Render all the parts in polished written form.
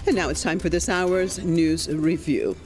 And now it's time for this hour's news review.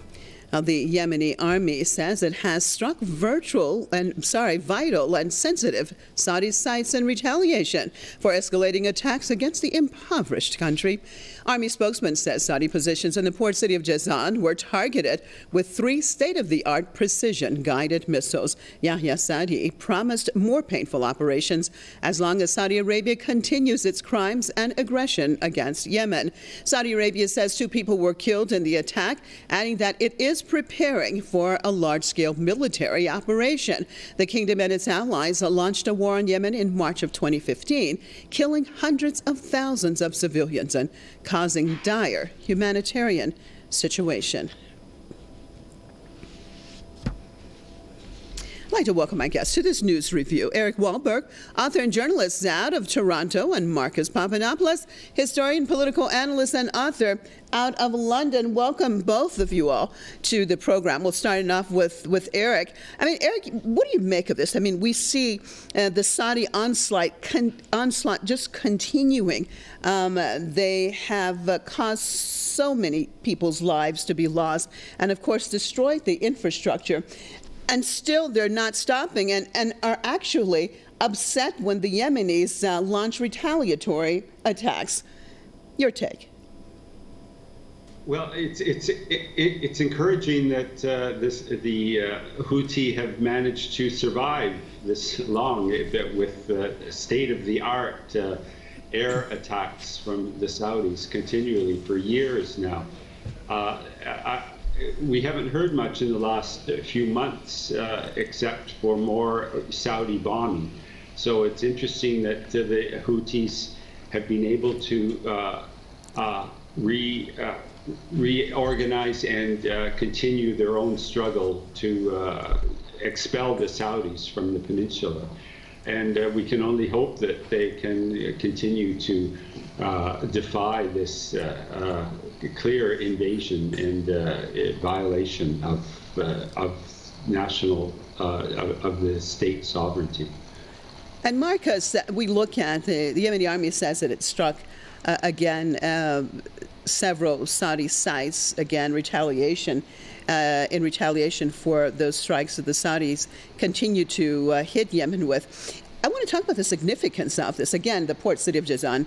The Yemeni army says it has struck vital and sensitive Saudi sites in retaliation for escalating attacks against the impoverished country. Army spokesman says Saudi positions in the port city of Jazan were targeted with 3 state-of-the-art precision-guided missiles. Yahya Saudi promised more painful operations as long as Saudi Arabia continues its crimes and aggression against Yemen. Saudi Arabia says 2 people were killed in the attack, adding that it is preparing for a large-scale military operation. The kingdom and its allies launched a war on Yemen in March of 2015, killing hundreds of thousands of civilians and causing dire humanitarian situation. I'd like to welcome my guests to this news review. Eric Wahlberg, author and journalist out of Toronto, and Marcus Papadopoulos, historian, political analyst, and author out of London. Welcome, both of you all, to the program. We'll start off with Eric. I mean, Eric, what do you make of this? I mean, we see the Saudi onslaught just continuing. They have caused so many people's lives to be lost and, of course, destroyed the infrastructure. And still they're not stopping and are actually upset when the Yemenis launch retaliatory attacks. Your take? Well, it's encouraging that the Houthi have managed to survive this long with state-of-the-art air attacks from the Saudis continually for years now. We haven't heard much in the last few months except for more Saudi bombing. So it's interesting that the Houthis have been able to reorganize and continue their own struggle to expel the Saudis from the peninsula. And we can only hope that they can continue to defy this clear invasion and violation of national of the state sovereignty. And Marcus, we look at the Yemeni army says that it struck again several Saudi sites, again in retaliation for those strikes that the Saudis continue to hit Yemen with. I want to talk about the significance of this. Again, the port city of Jazan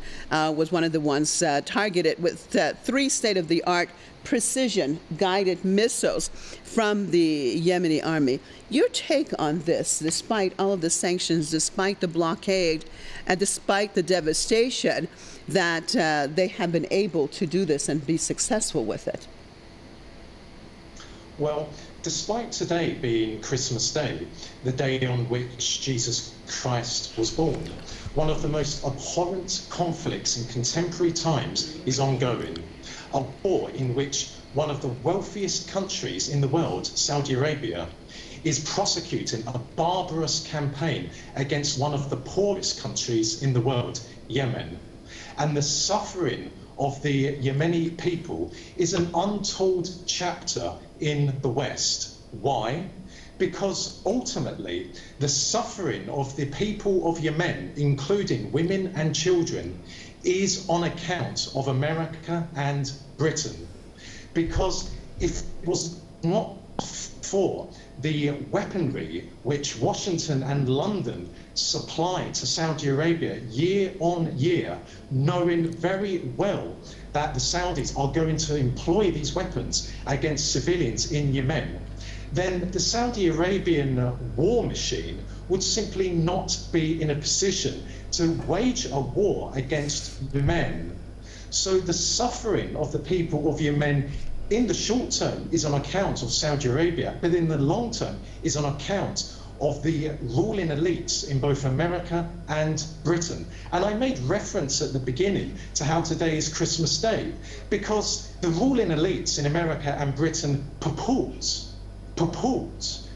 was one of the ones targeted with 3 state-of-the-art precision-guided missiles from the Yemeni army. Your take on this, despite all of the sanctions, despite the blockade, and despite the devastation, that they have been able to do this and be successful with it? Well, despite today being Christmas Day, the day on which Jesus Christ was born, one of the most abhorrent conflicts in contemporary times is ongoing. A war in which one of the wealthiest countries in the world, Saudi Arabia, is prosecuting a barbarous campaign against one of the poorest countries in the world, Yemen. And the suffering of the Yemeni people is an untold chapter in the West. Why? Because ultimately the suffering of the people of Yemen, including women and children, is on account of America and Britain. Because if it was not for the weaponry which Washington and London supply to Saudi Arabia year on year, knowing very well that the Saudis are going to employ these weapons against civilians in Yemen, then the Saudi Arabian war machine would simply not be in a position to wage a war against Yemen. So the suffering of the people of Yemen in the short term is on account of Saudi Arabia, but in the long term is on account of the ruling elites in both America and Britain. And I made reference at the beginning to how today is Christmas Day, because the ruling elites in America and Britain purport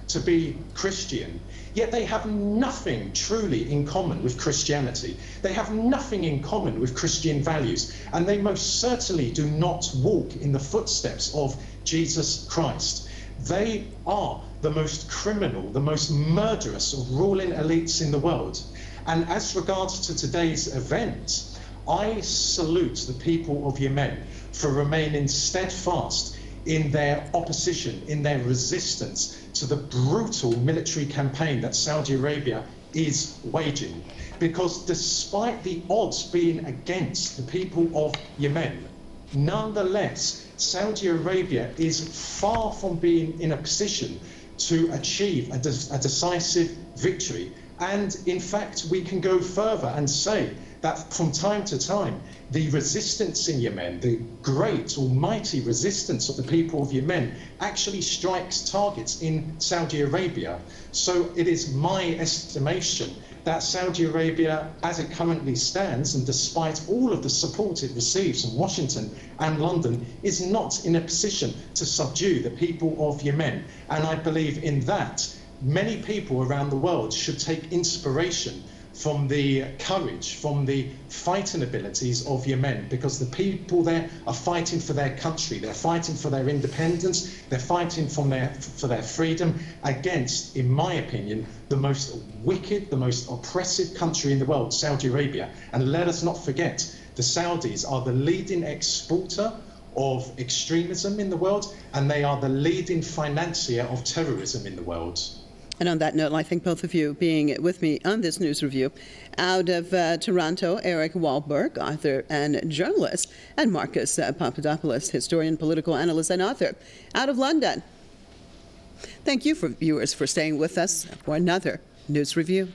to be Christian, yet they have nothing truly in common with Christianity. They have nothing in common with Christian values, and they most certainly do not walk in the footsteps of Jesus Christ. They are the most criminal, the most murderous of ruling elites in the world. And as regards to today's event, I salute the people of Yemen for remaining steadfast in their opposition, in their resistance to the brutal military campaign that Saudi Arabia is waging. Because despite the odds being against the people of Yemen, nonetheless, Saudi Arabia is far from being in a position to achieve a decisive victory. And in fact, we can go further and say that from time to time, the resistance in Yemen, the great almighty resistance of the people of Yemen, actually strikes targets in Saudi Arabia. So it is my estimation that Saudi Arabia, as it currently stands, and despite all of the support it receives from Washington and London, is not in a position to subdue the people of Yemen. And I believe in that many people around the world should take inspiration from the courage, from the fighting abilities of Yemen, because the people there are fighting for their country, they're fighting for their independence, they're fighting for their freedom against, in my opinion, the most wicked, the most oppressive country in the world, Saudi Arabia. And let us not forget, the Saudis are the leading exporter of extremism in the world, and they are the leading financier of terrorism in the world. And on that note, I thank both of you being with me on this news review. Out of Toronto, Eric Wahlberg, author and journalist, and Marcus Papadopoulos, historian, political analyst, and author. Out of London. Thank you, viewers, for staying with us for another news review.